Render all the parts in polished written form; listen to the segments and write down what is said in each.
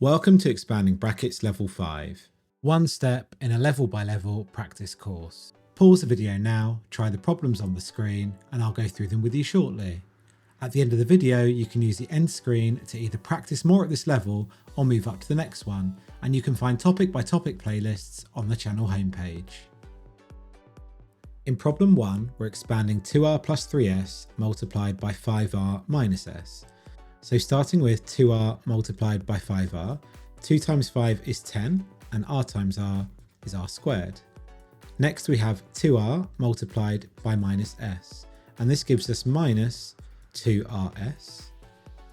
Welcome to Expanding Brackets Level 5. One step in a level by level practice course. Pause the video now, try the problems on the screen, and I'll go through them with you shortly. At the end of the video, you can use the end screen to either practice more at this level or move up to the next one, and you can find topic by topic playlists on the channel homepage. In problem 1, we're expanding 2r plus 3s multiplied by 5r minus s. So starting with 2r multiplied by 5r, 2 times 5 is 10, and r times r is r squared. Next we have 2r multiplied by minus s, and this gives us minus 2rs.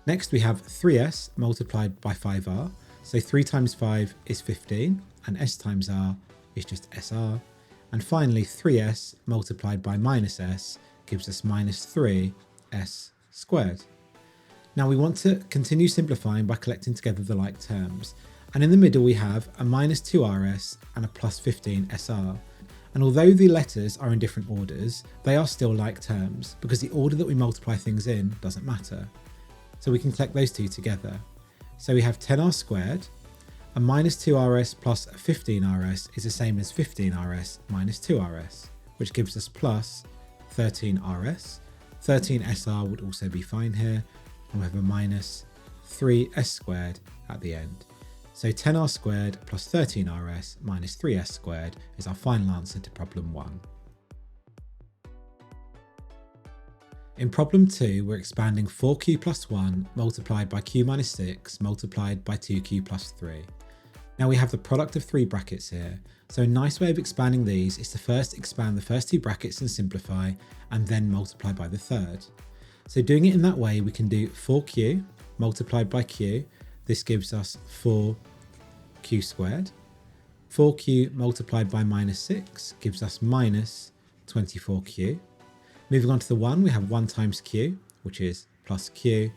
Next we have 3s multiplied by 5r, so 3 times 5 is 15, and s times r is just sr. And finally 3s multiplied by minus s gives us minus 3s squared. Now we want to continue simplifying by collecting together the like terms, and in the middle we have a minus 2rs and a plus 15sr. And although the letters are in different orders, they are still like terms because the order that we multiply things in doesn't matter. So we can collect those two together. So we have 10r squared, a minus 2rs plus 15rs is the same as 15rs minus 2rs, which gives us plus 13rs. 13sr would also be fine here, and we have a minus 3s squared at the end. So 10r squared plus 13rs minus 3s squared is our final answer to problem 1. In problem 2, we're expanding 4q plus 1 multiplied by q minus 6 multiplied by 2q plus 3. Now we have the product of 3 brackets here, so a nice way of expanding these is to first expand the first 2 brackets and simplify, and then multiply by the third. So doing it in that way, we can do 4q multiplied by q. This gives us 4q squared. 4q multiplied by minus 6 gives us minus 24q. Moving on to the 1, we have 1 times q, which is plus q,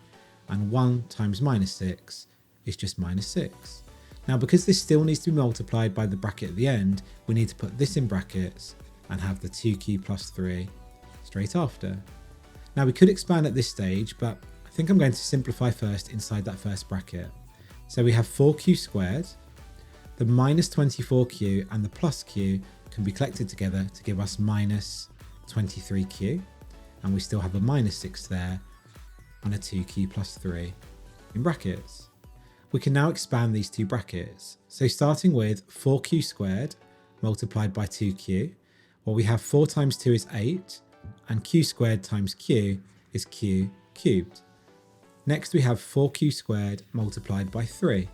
and 1 times minus 6 is just minus 6. Now because this still needs to be multiplied by the bracket at the end, we need to put this in brackets and have the 2q plus 3 straight after. Now we could expand at this stage, but I think I'm going to simplify first inside that first bracket. So we have 4q squared, the minus 24q and the plus q can be collected together to give us minus 23q, and we still have a minus 6 there and a 2q plus 3 in brackets. We can now expand these 2 brackets. So starting with 4q squared multiplied by 2q, well we have 4 times 2 is 8, and q squared times q is q cubed. Next we have 4q squared multiplied by 3.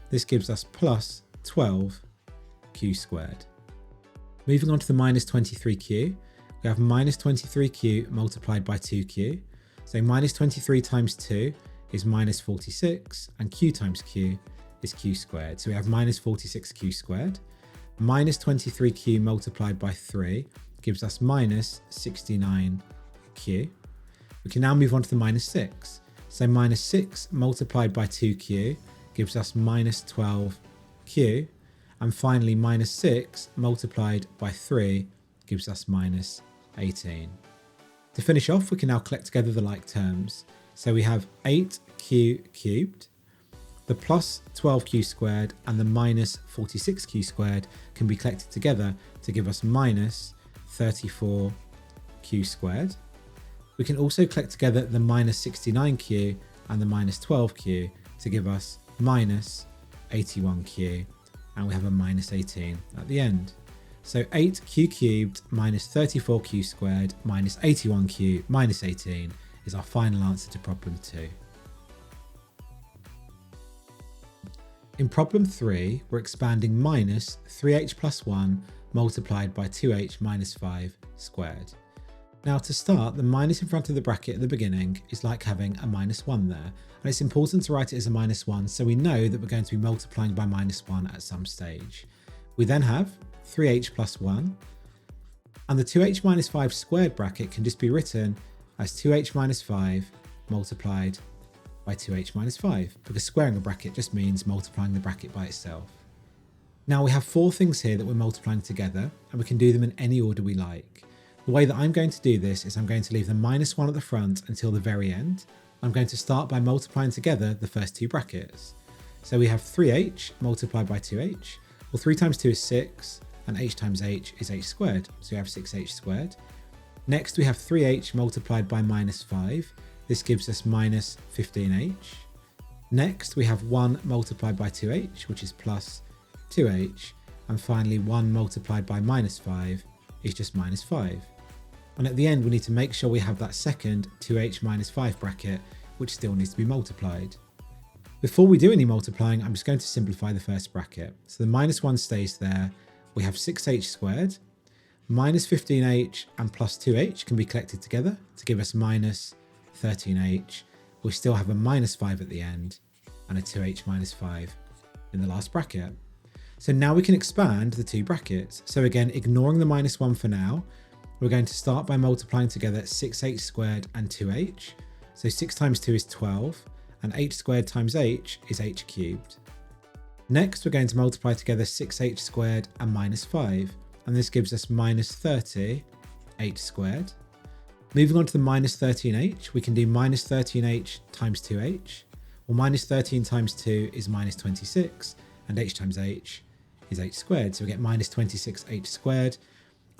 This gives us plus 12q squared. Moving on to the minus 23q, we have minus 23q multiplied by 2q. So minus 23 times 2 is minus 46, and q times q is q squared. So we have minus 46q squared. Minus 23q multiplied by 3 gives us minus 69q. We can now move on to the minus 6. So minus 6 multiplied by 2q gives us minus 12q. And finally minus 6 multiplied by 3 gives us minus 18. To finish off, we can now collect together the like terms. So we have 8q cubed, the plus 12q squared and the minus 46q squared can be collected together to give us minus 34q squared. We can also collect together the minus 69q and the minus 12q to give us minus 81q, and we have a minus 18 at the end. So 8q cubed minus 34q squared minus 81q minus 18 is our final answer to problem 2. In problem 3, we're expanding minus 3h plus 1 multiplied by 2h minus 5 squared. Now to start, the minus in front of the bracket at the beginning is like having a minus 1 there, and it's important to write it as a minus 1 so we know that we're going to be multiplying by minus 1 at some stage. We then have 3h plus 1, and the 2h minus 5 squared bracket can just be written as 2h minus 5 multiplied by 2h minus 5, because squaring a bracket just means multiplying the bracket by itself. Now we have 4 things here that we're multiplying together, and we can do them in any order we like. The way that I'm going to do this is I'm going to leave the minus 1 at the front until the very end. I'm going to start by multiplying together the first 2 brackets. So we have 3h multiplied by 2h. Well, 3 times 2 is 6, and h times h is h squared. So we have 6h squared. Next, we have 3h multiplied by minus 5. This gives us minus 15h. Next, we have 1 multiplied by 2h, which is plus 2h. And finally, 1 multiplied by minus 5 is just minus 5. And at the end, we need to make sure we have that second 2h minus 5 bracket, which still needs to be multiplied. Before we do any multiplying, I'm just going to simplify the first bracket. So the minus 1 stays there. We have 6h squared. Minus 15h and plus 2h can be collected together to give us minus 13h. We still have a minus 5 at the end and a 2h minus 5 in the last bracket. So now we can expand the two brackets. So again, ignoring the minus 1 for now, we're going to start by multiplying together 6h squared and 2h. So 6 times 2 is 12, and h squared times h is h cubed. Next, we're going to multiply together 6h squared and minus 5, and this gives us minus 30 h squared. Moving on to the minus 13h, we can do minus 13h times 2h. Well, minus 13 times 2 is minus 26, and h times h is h squared. So we get minus 26h squared,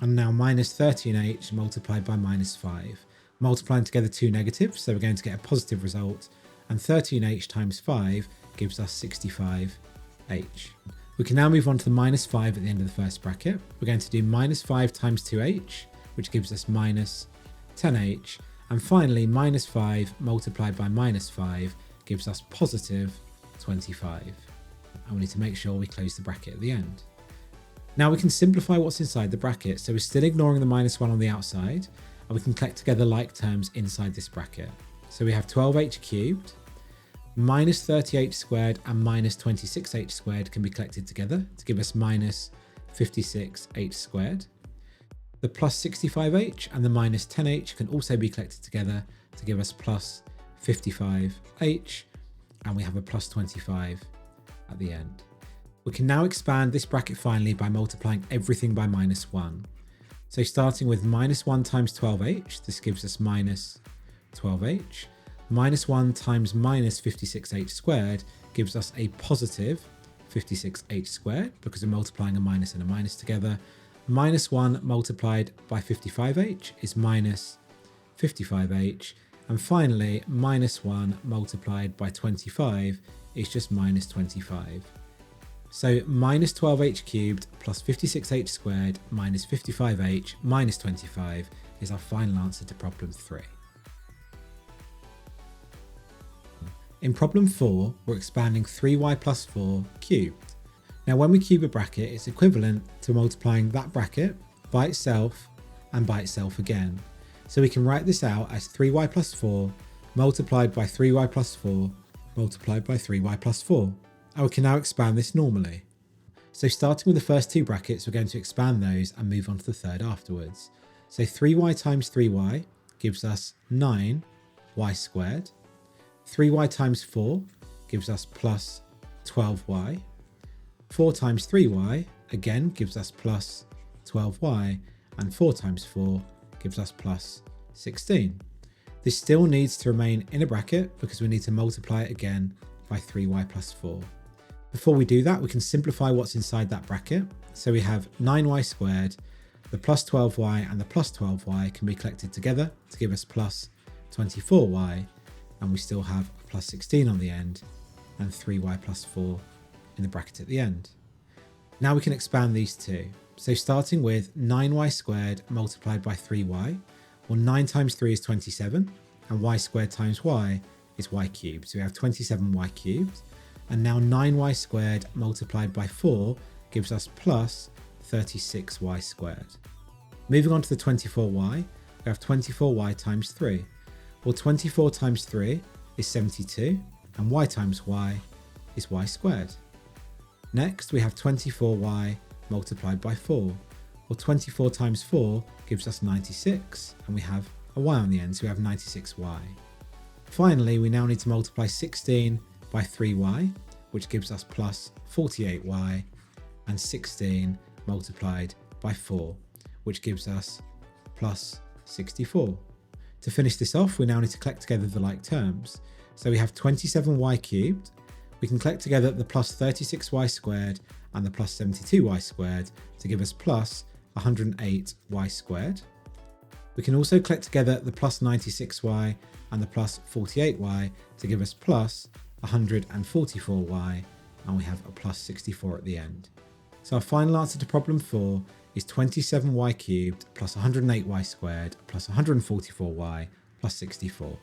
and now minus 13h multiplied by minus 5. Multiplying together two negatives, so we're going to get a positive result, and 13h times 5 gives us 65h. We can now move on to the minus 5 at the end of the first bracket. We're going to do minus 5 times 2h, which gives us minus 10h. And finally, minus 5 multiplied by minus 5 gives us positive 25. And we need to make sure we close the bracket at the end. Now we can simplify what's inside the bracket. So we're still ignoring the minus 1 on the outside, and we can collect together like terms inside this bracket. So we have 12h cubed, minus 30h squared and minus 26h squared can be collected together to give us minus 56h squared. The plus 65h and the minus 10h can also be collected together to give us plus 55h, and we have a plus 25 at the end. We can now expand this bracket finally by multiplying everything by minus 1. So starting with minus 1 times 12h, this gives us minus 12h. Minus 1 times minus 56h squared gives us a positive 56h squared because we're multiplying a minus and a minus together. Minus 1 multiplied by 55h is minus 55h. And finally, minus 1 multiplied by 25 is just minus 25. So minus 12h cubed plus 56h squared minus 55h minus 25 is our final answer to problem 3. In problem 4, we're expanding 3y plus 4 cubed. Now when we cube a bracket, it's equivalent to multiplying that bracket by itself and by itself again. So we can write this out as 3y plus 4 multiplied by 3y plus 4 multiplied by 3y plus 4. And we can now expand this normally. So starting with the first two brackets, we're going to expand those and move on to the third afterwards. So 3y times 3y gives us 9y squared. 3y times 4 gives us plus 12y. 4 times 3y again gives us plus 12y, and 4 times 4 gives us plus 16. This still needs to remain in a bracket because we need to multiply it again by 3y plus 4. Before we do that, we can simplify what's inside that bracket. So we have 9y squared, the plus 12y and the plus 12y can be collected together to give us plus 24y, and we still have a plus 16 on the end and 3y plus 4 in the bracket at the end. Now we can expand these two. So starting with 9y squared multiplied by 3y, well 9 times 3 is 27, and y squared times y is y cubed. So we have 27y cubed, and now 9y squared multiplied by 4 gives us plus 36y squared. Moving on to the 24y, we have 24y times 3. Well, 24 times 3 is 72, and y times y is y squared. Next, we have 24y multiplied by 4. Well, 24 times 4 gives us 96, and we have a y on the end, so we have 96y. Finally, we now need to multiply 16 by 3y, which gives us plus 48y, and 16 multiplied by 4, which gives us plus 64. To finish this off, we now need to collect together the like terms. So we have 27y cubed We can collect together the plus 36y squared and the plus 72y squared to give us plus 108y squared. We can also collect together the plus 96y and the plus 48y to give us plus 144y, and we have a plus 64 at the end. So our final answer to problem 4 is 27y cubed plus 108y squared plus 144y plus 64.